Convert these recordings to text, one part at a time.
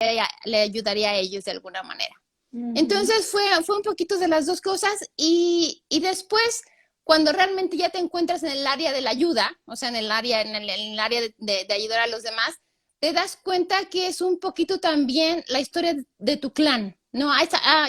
le ayudaría a ellos de alguna manera. Ujú. Entonces fue un poquito de las dos cosas y después, cuando realmente ya te encuentras en el área de la ayuda, o sea, en el área de ayudar a los demás, te das cuenta que es un poquito también la historia de tu clan, ¿no?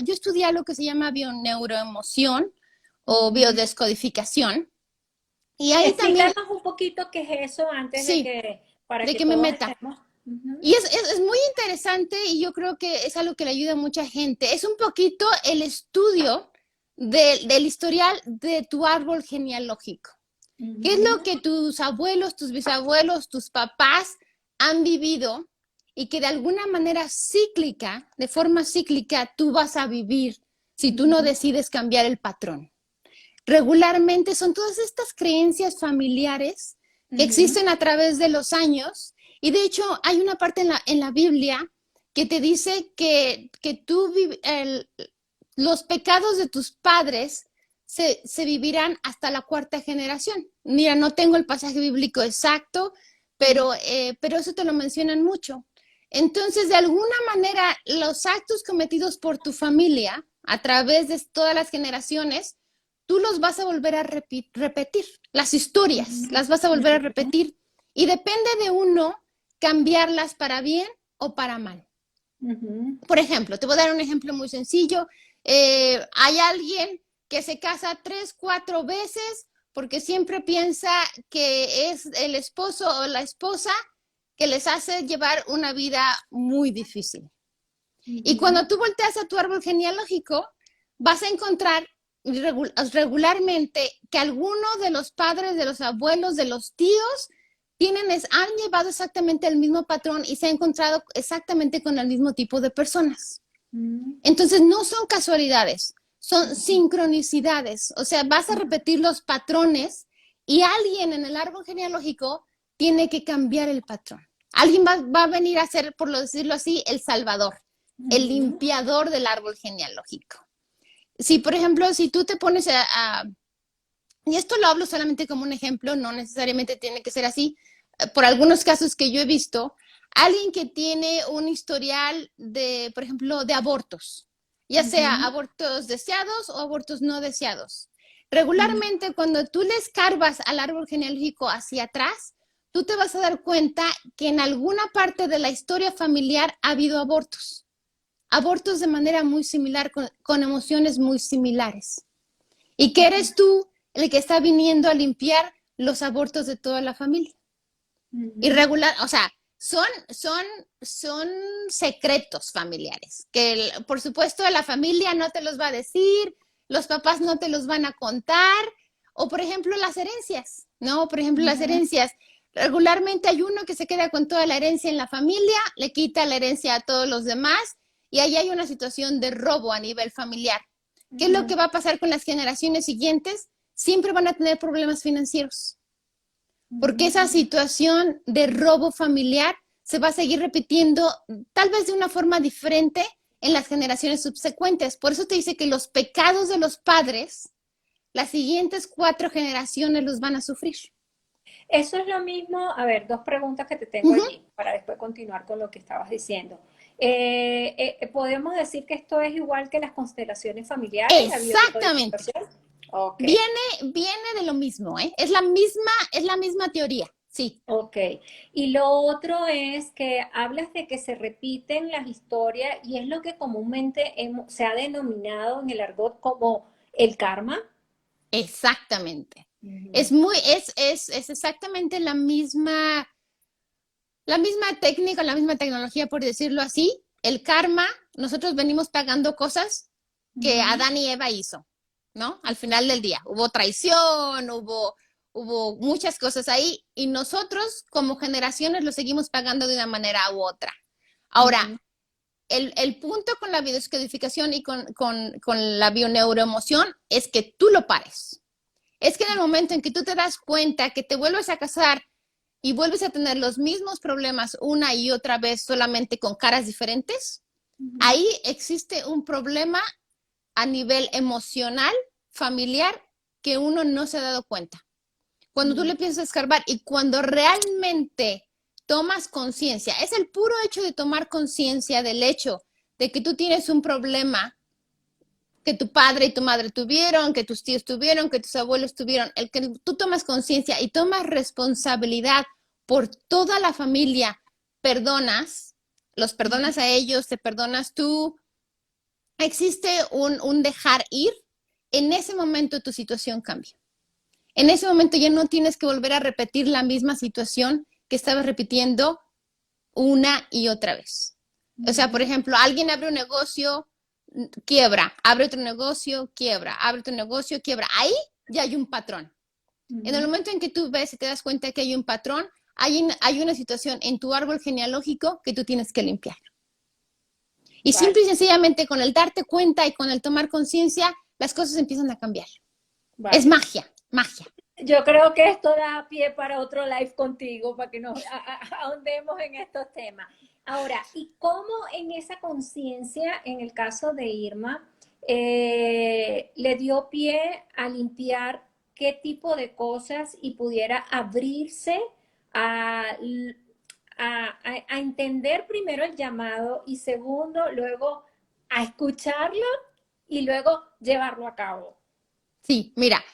Yo estudié algo que se llama bioneuroemoción o Ujú. biodescodificación, y ahí también, Explícanos un poquito qué es eso antes de sí, que, para de que que me todos meta. estemos. Ujú. Y es muy interesante y yo creo que es algo que le ayuda a mucha gente. Es un poquito el estudio del historial de tu árbol genealógico. ¿Qué es lo Ujú. que tus abuelos, tus bisabuelos, tus papás han vivido y que de alguna manera cíclica, de forma cíclica, tú vas a vivir si tú no Ujú. decides cambiar el patrón? Regularmente son todas estas creencias familiares que Ujú. existen a través de los años y de hecho hay una parte en la Biblia que te dice que los pecados de tus padres se vivirán hasta la cuarta generación. Mira, no tengo el pasaje bíblico exacto, pero eso te lo mencionan mucho. Entonces, de alguna manera, los actos cometidos por tu familia a través de todas las generaciones tú los vas a volver a repetir, las historias Ujú. las vas a volver a Ujú. repetir y depende de uno cambiarlas para bien o para mal. Ujú. Por ejemplo, te voy a dar un ejemplo muy sencillo. Hay alguien que se casa 3, 4 veces porque siempre piensa que es el esposo o la esposa que les hace llevar una vida muy difícil. Y Ujú. cuando tú volteas a tu árbol genealógico, vas a encontrar regularmente que algunos de los padres, de los abuelos, de los tíos, han llevado exactamente el mismo patrón y se ha encontrado exactamente con el mismo tipo de personas. Ujú. Entonces, no son casualidades, son Ujú. sincronicidades. O sea, vas a repetir los patrones y alguien en el árbol genealógico tiene que cambiar el patrón. Alguien va a venir a ser, por decirlo así, el salvador, el Ujú. limpiador del árbol genealógico. Si, por ejemplo, si tú te pones y esto lo hablo solamente como un ejemplo, no necesariamente tiene que ser así, por algunos casos que yo he visto, alguien que tiene un historial de, por ejemplo, de abortos, ya sea Ujú. abortos deseados o abortos no deseados. Ujú. Regularmente, cuando tú le escarbas al árbol genealógico hacia atrás, tú te vas a dar cuenta que en alguna parte de la historia familiar ha habido abortos. Abortos de manera muy similar, con emociones muy similares. ¿Y que eres tú el que está viniendo a limpiar los abortos de toda la familia? Ujú. Irregular, o sea, son secretos familiares, que por supuesto la familia no te los va a decir, los papás no te los van a contar, o por ejemplo las herencias, ¿no? Por ejemplo las Ujú. herencias, regularmente hay uno que se queda con toda la herencia en la familia, le quita la herencia a todos los demás, y ahí hay una situación de robo a nivel familiar. ¿Qué es lo Ujú. que va a pasar con las generaciones siguientes? Siempre van a tener problemas financieros porque esa Ujú. situación de robo familiar se va a seguir repitiendo tal vez de una forma diferente en las generaciones subsecuentes. Por eso te dice que los pecados de los padres, las siguientes 4 generaciones los van a sufrir. Eso es lo mismo, a ver, dos preguntas que te tengo Uh -huh. allí para después continuar con lo que estabas diciendo. ¿Podemos decir que esto es igual que las constelaciones familiares, la Exactamente. biodescodificación? Ok, Viene de lo mismo, ¿eh? Es la misma teoría, sí. ok. Y lo otro es que hablas de que se repiten las historias y es lo que comúnmente se ha denominado en el argot como el karma. Exactamente. Ujú. Es exactamente la misma técnica, la misma tecnología, por decirlo así. El karma, nosotros venimos pagando cosas que Ujú. Adán y Eva hizo, ¿no? Al final del día. Hubo traición, hubo muchas cosas ahí y nosotros como generaciones lo seguimos pagando de una manera u otra. Ahora, Ujú. el punto con la biodescodificación y con la bioneuroemoción es que tú lo pares. Es que en el momento en que tú te das cuenta que te vuelves a casar y vuelves a tener los mismos problemas una y otra vez solamente con caras diferentes, Ujú. ahí existe un problema a nivel emocional, familiar, que uno no se ha dado cuenta. Cuando tú Ujú. le piensas escarbar y cuando realmente tomas conciencia. Es el puro hecho de tomar conciencia del hecho de que tú tienes un problema que tu padre y tu madre tuvieron, que tus tíos tuvieron, que tus abuelos tuvieron, el que tú tomas conciencia y tomas responsabilidad por toda la familia, perdonas, los perdonas a ellos, te perdonas tú, existe un dejar ir, en ese momento tu situación cambia. En ese momento ya no tienes que volver a repetir la misma situación que estabas repitiendo una y otra vez. O sea, por ejemplo, alguien abre un negocio, quiebra, abre otro negocio, quiebra, abre otro negocio, quiebra. Ahí ya hay un patrón. En el momento en que tú ves y te das cuenta que hay un patrón, hay una situación en tu árbol genealógico que tú tienes que limpiar. Y Vale. simple y sencillamente con el darte cuenta y con el tomar conciencia, las cosas empiezan a cambiar. Vale. Es magia, magia. Yo creo que esto da pie para otro live contigo, para que nos ahondemos en estos temas. Ahora, ¿y cómo en esa conciencia, en el caso de Irma, le dio pie a limpiar qué tipo de cosas y pudiera abrirse a, a entender primero el llamado y segundo, luego a escucharlo y luego llevarlo a cabo? Sí, mira,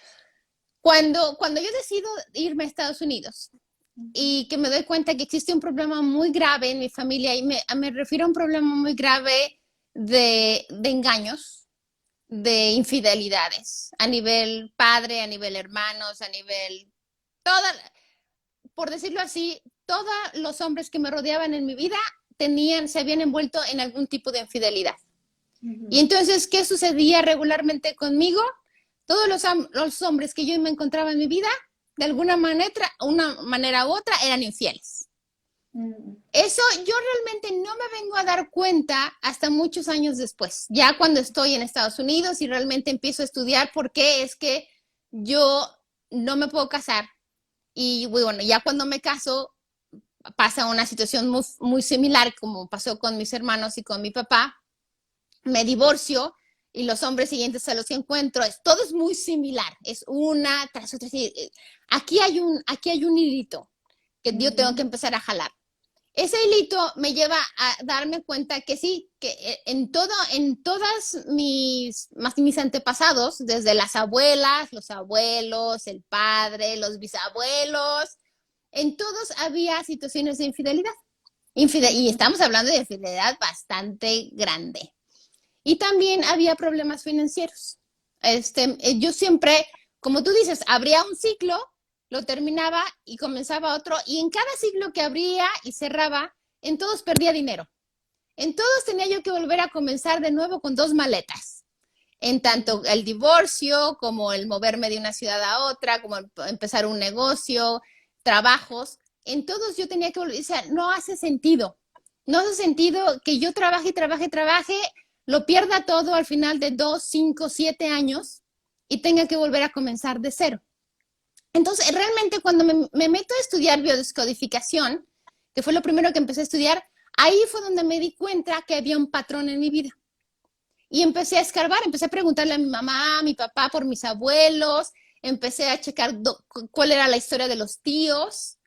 cuando yo decido irme a Estados Unidos y que me doy cuenta que existe un problema muy grave en mi familia, y me refiero a un problema muy grave de engaños, de infidelidades, a nivel padre, a nivel hermanos, a nivel, toda, por decirlo así, todos los hombres que me rodeaban en mi vida se habían envuelto en algún tipo de infidelidad. Y entonces, ¿qué sucedía regularmente conmigo? Todos los hombres que yo me encontraba en mi vida, de alguna manera u otra, eran infieles. Eso yo realmente no me vengo a dar cuenta hasta muchos años después, ya cuando estoy en Estados Unidos y realmente empiezo a estudiar por qué es que yo no me puedo casar. Y bueno, ya cuando me caso pasa una situación muy, muy similar como pasó con mis hermanos y con mi papá. Me divorcio y los hombres siguientes a los que encuentro, todo es muy similar, es una tras otra. Aquí hay un hilito que yo tengo que empezar a jalar. Ese hilito me lleva a darme cuenta que sí, que en todas mis antepasados, desde las abuelas, los abuelos, el padre, los bisabuelos, en todos había situaciones de infidelidad. Y estamos hablando de infidelidad bastante grande. Y también había problemas financieros. Yo siempre, como tú dices, abría un ciclo, lo terminaba y comenzaba otro, y en cada ciclo que abría y cerraba, en todos perdía dinero. En todos tenía yo que volver a comenzar de nuevo con 2 maletas. En tanto el divorcio, como el moverme de una ciudad a otra, como empezar un negocio, trabajos, en todos yo tenía que volver. O sea, no hace sentido. No hace sentido que yo trabaje, lo pierda todo al final de 2, 5, 7 años y tenga que volver a comenzar de cero. Entonces, realmente cuando me meto a estudiar biodescodificación, que fue lo primero que empecé a estudiar, ahí fue donde me di cuenta que había un patrón en mi vida. Y empecé a escarbar, empecé a preguntarle a mi mamá, a mi papá, por mis abuelos, empecé a checar cuál era la historia de los tíos.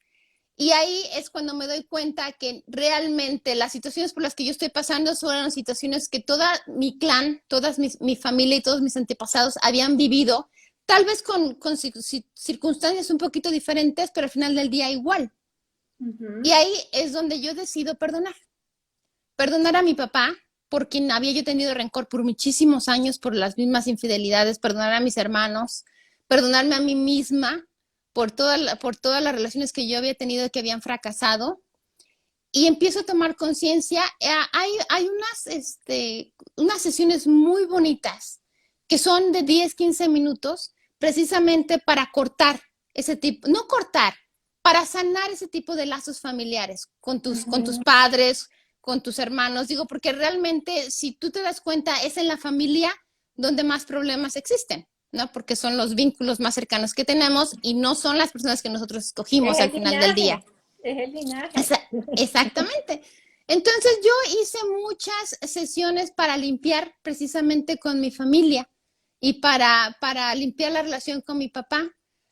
Y ahí es cuando me doy cuenta que realmente las situaciones por las que yo estoy pasando son situaciones que toda mi clan, toda mi familia y todos mis antepasados habían vivido, tal vez con circunstancias un poquito diferentes, pero al final del día igual. Y ahí es donde yo decido perdonar. Perdonar a mi papá, por quien había yo tenido rencor por muchísimos años por las mismas infidelidades, perdonar a mis hermanos, perdonarme a mí misma por todas las relaciones que yo había tenido que habían fracasado, y empiezo a tomar conciencia. Hay unas sesiones muy bonitas que son de 10, 15 minutos precisamente para cortar ese tipo, no cortar, para sanar ese tipo de lazos familiares con tus padres, con tus hermanos. Digo, porque realmente si tú te das cuenta es en la familia donde más problemas existen, ¿no? Porque son los vínculos más cercanos que tenemos y no son las personas que nosotros escogimos al final del día. Es el linaje. Exactamente. Entonces yo hice muchas sesiones para limpiar precisamente con mi familia y para limpiar la relación con mi papá.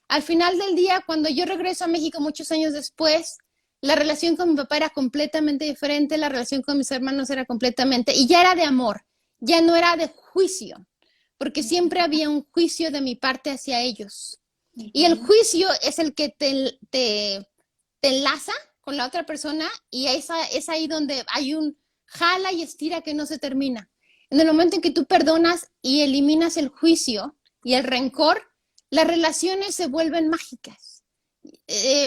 Al final del día, cuando yo regreso a México muchos años después, la relación con mi papá era completamente diferente, la relación con mis hermanos era completamente, y ya era de amor, ya no era de juicio, porque siempre había un juicio de mi parte hacia ellos. Y el Ujú. juicio es el que te enlaza con la otra persona y es ahí donde hay un jala y estira que no se termina. En el momento en que tú perdonas y eliminas el juicio y el rencor, las relaciones se vuelven mágicas.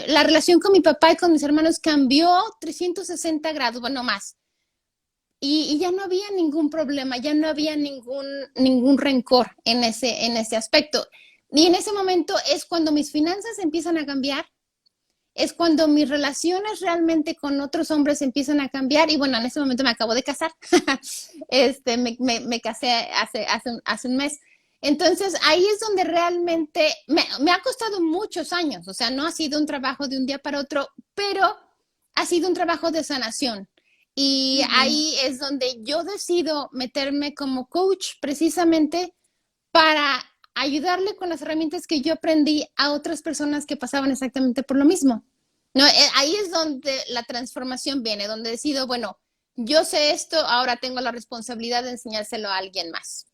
La relación con mi papá y con mis hermanos cambió 360 grados, bueno, más. Y ya no había ningún problema, ya no había ningún rencor en ese aspecto. Y en ese momento es cuando mis finanzas empiezan a cambiar, es cuando mis relaciones realmente con otros hombres empiezan a cambiar. Y bueno, en ese momento me acabo de casar. Me casé hace un mes. Entonces ahí es donde realmente me ha costado muchos años. O sea, no ha sido un trabajo de un día para otro, pero ha sido un trabajo de sanación. Y Ujú. ahí es donde yo decido meterme como coach precisamente para ayudarle con las herramientas que yo aprendí a otras personas que pasaban exactamente por lo mismo. No, ahí es donde la transformación viene, donde decido, bueno, yo sé esto, ahora tengo la responsabilidad de enseñárselo a alguien más.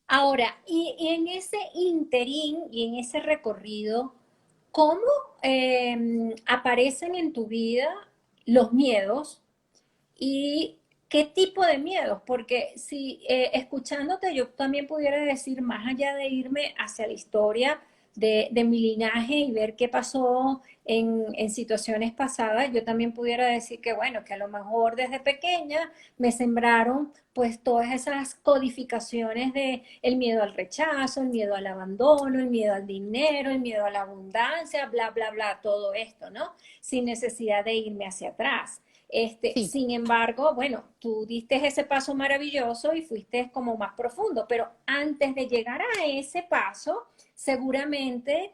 Ahora, y en ese interín y en ese recorrido, ¿cómo aparecen en tu vida los miedos y qué tipo de miedos? Porque si escuchándote yo también pudiera decir, más allá de irme hacia la historia de mi linaje y ver qué pasó en situaciones pasadas, yo también pudiera decir que, bueno, que a lo mejor desde pequeña me sembraron pues todas esas codificaciones de el miedo al rechazo, el miedo al abandono, el miedo al dinero, el miedo a la abundancia, bla, bla, bla, todo esto, ¿no? Sin necesidad de irme hacia atrás. Sí, Sin embargo, bueno, tú diste ese paso maravilloso y fuiste como más profundo, pero antes de llegar a ese paso, seguramente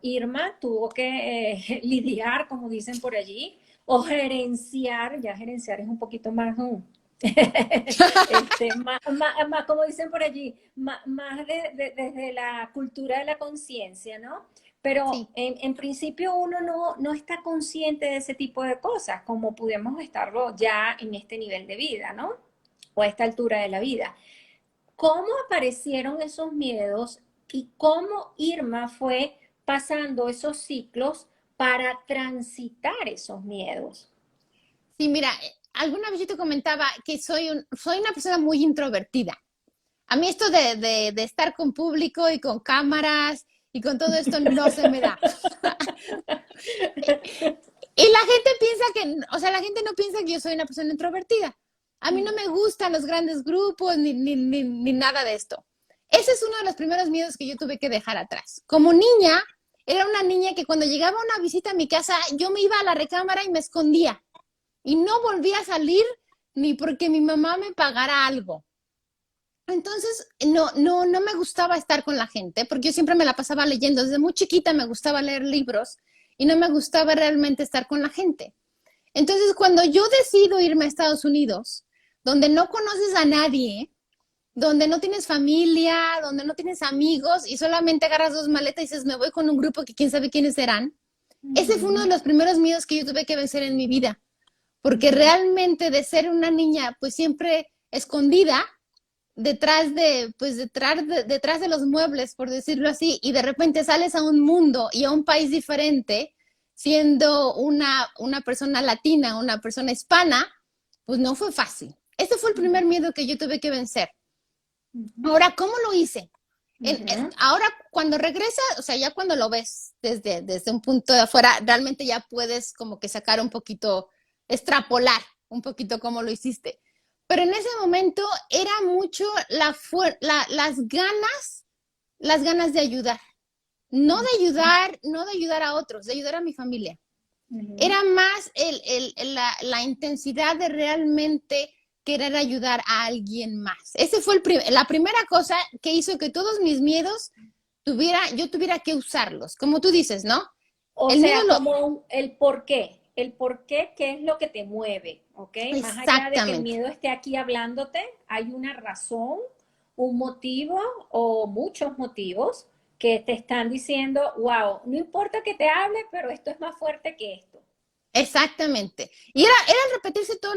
Irma tuvo que lidiar, como dicen por allí, o gerenciar, ya gerenciar es un poquito más, más, como dicen por allí, más desde la cultura de la conciencia, ¿no? Pero sí. en principio uno no está consciente de ese tipo de cosas, como pudimos estarlo ya en este nivel de vida, ¿no? O a esta altura de la vida. ¿Cómo aparecieron esos miedos y cómo Irma fue pasando esos ciclos para transitar esos miedos? Sí, mira, alguna vez yo te comentaba que soy una persona muy introvertida. A mí esto de estar con público y con cámaras y con todo esto no se me da. Y la gente piensa que, o sea, la gente no piensa que yo soy una persona introvertida. A mí no me gustan los grandes grupos ni nada de esto. Ese es uno de los primeros miedos que yo tuve que dejar atrás. Como niña, era una niña que cuando llegaba una visita a mi casa, yo me iba a la recámara y me escondía. Y no volvía a salir ni porque mi mamá me pagara algo. Entonces, no me gustaba estar con la gente, porque yo siempre me la pasaba leyendo. Desde muy chiquita me gustaba leer libros y no me gustaba realmente estar con la gente. Entonces, cuando yo decido irme a Estados Unidos, donde no conoces a nadie, donde no tienes familia, donde no tienes amigos y solamente agarras dos maletas y dices, me voy con un grupo que quién sabe quiénes serán, ese fue uno de Ujú, los primeros miedos que yo tuve que vencer en mi vida, porque ujú. realmente de ser una niña pues siempre escondida, detrás de los muebles, por decirlo así, y de repente sales a un mundo y a un país diferente, siendo una persona latina, una persona hispana, pues no fue fácil. Ese fue el primer miedo que yo tuve que vencer. Ujú, Ahora, ¿cómo lo hice? ujú. Ahora, cuando regresa, o sea, ya cuando lo ves desde un punto de afuera, realmente ya puedes como que sacar un poquito, extrapolar un poquito cómo lo hiciste. Pero en ese momento era mucho las ganas de ayudar. No de ayudar a otros, de ayudar a mi familia. Ujú. Era más la intensidad de realmente querer ayudar a alguien más. Ese fue la primera cosa que hizo que todos mis miedos yo tuviera que usarlos, como tú dices, ¿no? O El miedo sea, lo... como el por qué, qué es lo que te mueve, ¿ok? Más allá de que el Exactamente. miedo esté aquí hablándote, hay una razón, un motivo o muchos motivos que te están diciendo, wow, no importa que te hable, pero esto es más fuerte que esto. Exactamente. Y era repetirse todos